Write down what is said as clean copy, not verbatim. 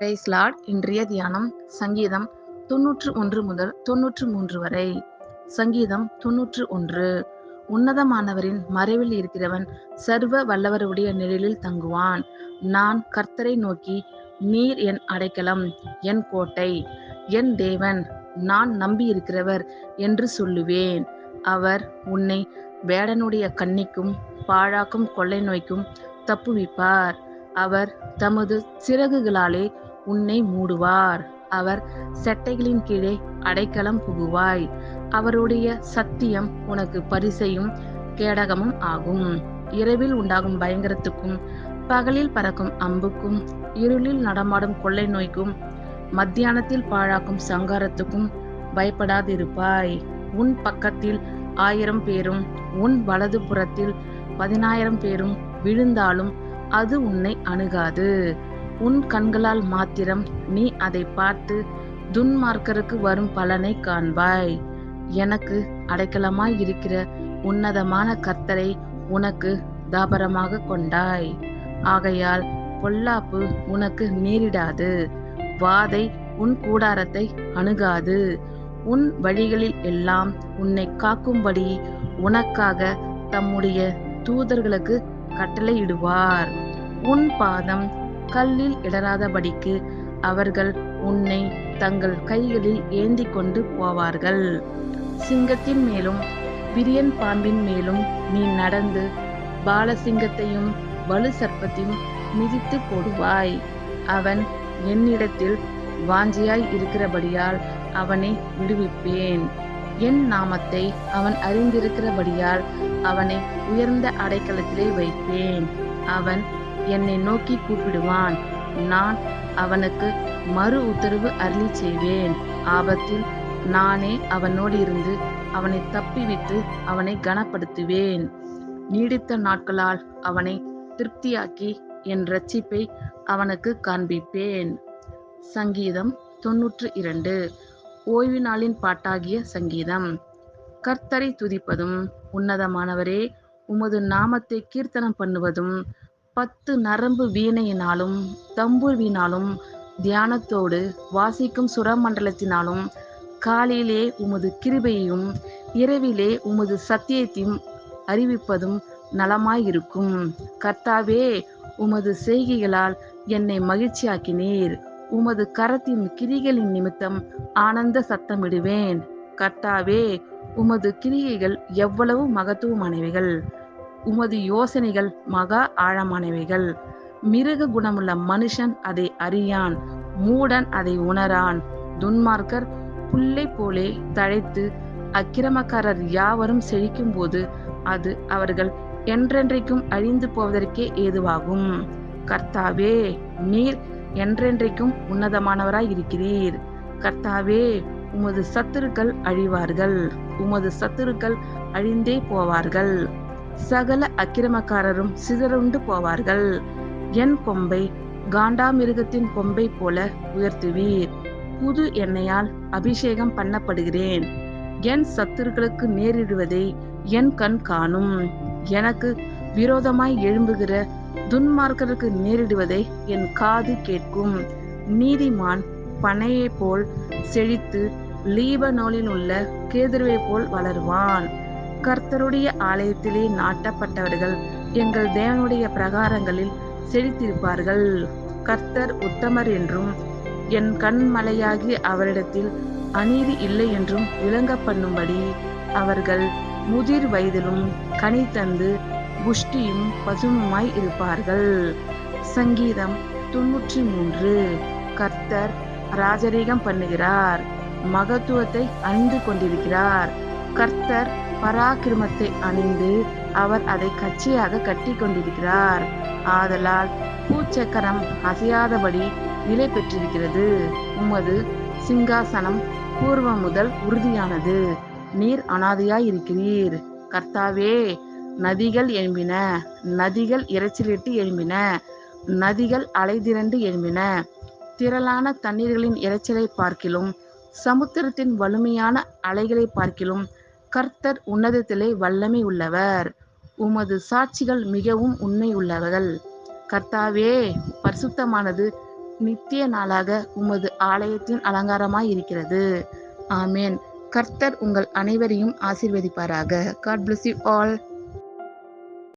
Price Lord. இன்றைய தியானம் சங்கீதம் 91 முதல் 93 வரை. சங்கீதம் 91. உன்னதமானவரின் மறைவில் இருக்கிறவன் சர்வ வல்லவருடைய நிழலில் தங்குவான். நான் கர்த்தரை நோக்கி, நீர் என் அடைக்கலம், என் கோட்டை, என் தேவன், நான் நம்பியிருக்கிறவர் என்று சொல்லுவேன். அவர் உன்னை வேடனுடைய கண்ணிக்கும் பாழாக்கும் கொள்ளை நோய்க்கும் தப்புவிப்பார். அவர் தமது சிறகுகளாலே உன்னை மூடுவார். அவர் செட்டைகளின் கீழே அடைக்கலம் புகுவாய். அவருடைய சத்தியம் உனக்கு பரிசையும் கேடகமும் ஆகும். இரவில் உண்டாகும் பயங்கரத்துக்கும் பகலில் பறக்கும் அம்புக்கும் இருளில் நடமாடும் கொள்ளை நோய்க்கும் மத்தியானத்தில் பாழாக்கும் சங்காரத்துக்கும் பயப்படாதிருப்பாய். உன் பக்கத்தில் 1000 பேரும் உன் வலது புறத்தில் 10,000 பேரும் விழுந்தாலும் அது உன்னை அணுகாது. உன் கண்களால் மாத்திரம் நீ அதை பார்த்து துன்மார்க்கருக்கு வரும் பலனை காண்பாய். எனக்கு அடைக்கலமாய் இருக்கிற உன்னதமான கர்த்தரை உனக்கு தாபரமாக கொண்டாய். ஆகையால் பொல்லாப்பு உனக்கு நேரிடாது, வாதை உன் கூடாரத்தை அணுகாது. உன் வழிகளில் எல்லாம் உன்னை காக்கும்படி உனக்காக தம்முடைய தூதர்களுக்கு கட்டளையிடுவார். உன் பாதம் கல்லில் இடராதபடிக்கு அவர்கள் உன்னை தங்கள் கைகளில் ஏந்தி கொண்டு போவார்கள். சிங்கத்தின் மேலும் விரியன் பாம்பின் மேலும் நீ நடந்து பாலசிங்கத்தையும் வலு சர்ப்பத்தையும் மிதித்து போடுவாய். அவன் என்னிடத்தில் வாஞ்சியாய் இருக்கிறபடியால் அவனை விடுவிப்பேன். என் நாமத்தை அவன் அறிந்திருக்கிறபடியால் அவனை உயர்ந்த அடைக்கலத்திலே வைப்பேன். அவன் என்னை நோக்கி கூப்பிடுவான், நான் அவனுக்கு மறு உத்தரவு அருளி செய்வேன். ஆபத்தில் நானே அவனோடு இருந்து அவனை தப்பிவிட்டு அவனை கனப்படுத்துவேன். நீடித்த நாட்களால் அவனை திருப்தியாக்கி என் இரட்சிப்பை அவனுக்கு காண்பிப்பேன். சங்கீதம் 92. ஓய்வு நாளின் பாட்டாகிய சங்கீதம். கர்த்தரை துதிப்பதும் உன்னதமானவரே உமது நாமத்தை கீர்த்தனம் பண்ணுவதும் 10 நரம்பு வீணையினாலும் தம்புர்வினாலும் தியானத்தோடு வாசிக்கும் சுரமண்டலத்தினாலும் காலையிலே உமது கிருபையையும் இரவிலே உமது சத்தியத்தையும் அறிவிப்பதும் நலமாயிருக்கும். கர்த்தாவே, உமது செய்கைகளால் என்னை மகிழ்ச்சியாக்கினீர். உமது கரத்தின் கிரிகளின் நிமித்தம் ஆனந்த சத்தமிடுவேன். கர்த்தாவே, உமது கிரியைகள் எவ்வளவு மகத்துவமானவைகள்! உமது யோசனைகள் மகா ஆழமானவைகள். மிருக குணமுள்ள மனுஷன் அதை அறியான், மூடன் அதை உணரான். துன்மார்க்கர் புல்லை போலே தழைத்து அக்கிரமக்காரர் யாவரும் செழிக்கும் போது அது அவர்கள் என்றென்றைக்கும் அழிந்து போவதற்கே ஏதுவாகும். கர்த்தாவே, நீர் என்றென்றைக்கும் உன்னதமானவராய் இருக்கிறீர். கர்த்தாவே, உமது சத்துருக்கள் அழிவார்கள், உமது சத்துருக்கள் அழிந்தே போவார்கள். சகல அக்கிரமக்காரரும் சிதறுண்டு போவார்கள். என் கொம்பை காண்டாமிருகத்தின் கொம்பை போல உயர்த்துவீர். புது எண்ணெயால் அபிஷேகம் பண்ணப்படுகிறேன். என் சத்துருக்களுக்கு நேரிடுவதை என் கண் காணும். எனக்கு விரோதமாய் எழும்புகிற துன்மார்க்கருக்கு நேரிடுவதை என் காது கேட்கும். நீதிமான் பனையை போல் செழித்து லீபனோனில் உள்ள கேதுருவை போல் வளருவான். கர்த்தருடைய ஆலயத்திலே நாட்டப்பட்டவர்கள் எங்கள் தேவனுடைய பிரகாரங்களில் செழித்திருப்பார்கள். கர்த்தர் உத்தமர் என்றும் என் கண்மலையாகி அவரிடத்தில் அநீதி இல்லை என்றும் விளங்க பண்ணும்படி அவர்கள் முதிர் வயதிலும் கனி தந்து புஷ்டியும் பசுமுமாய் இருப்பார்கள். சங்கீதம் 93. கர்த்தர் ராஜரீகம் பண்ணுகிறார், மகத்துவத்தை அணிந்து கொண்டிருக்கிறார். கர்த்தர் பராக்கிரமத்தை அணிந்து அவர் அதை கச்சையாக கட்டி கொண்டிருக்கிறார். ஆதலால் பூச்சக்கரம் அசையாதபடி நிலை பெற்றிருக்கிறது. உமது சிங்காசனம் பூர்வம் முதல் உறுதியானது. நீர் அனாதையாய் இருக்கிறீர். கர்த்தாவே, நதிகள் எழும்பின, நதிகள் இரைச்சலிட்டு எழும்பின, நதிகள் அலைதிரண்டு எழும்பின. திரளான தண்ணீர்களின் இரைச்சலை பார்க்கிலும் சமுத்திரத்தின் வலிமையான அலைகளை பார்க்கிலும் கர்த்தர் உன்னதத்திலே வல்லமை உள்ளவர். உமது சாட்சிகள் மிகவும் உண்மை உள்ளவர்கள். கர்த்தாவே, பரிசுத்தமானது நித்திய நாளாக உமது ஆலயத்தின் அலங்காரமாயிருக்கிறது. ஆமேன். கர்த்தர் உங்கள் அனைவரையும் ஆசீர்வதிப்பாராக. God bless you all.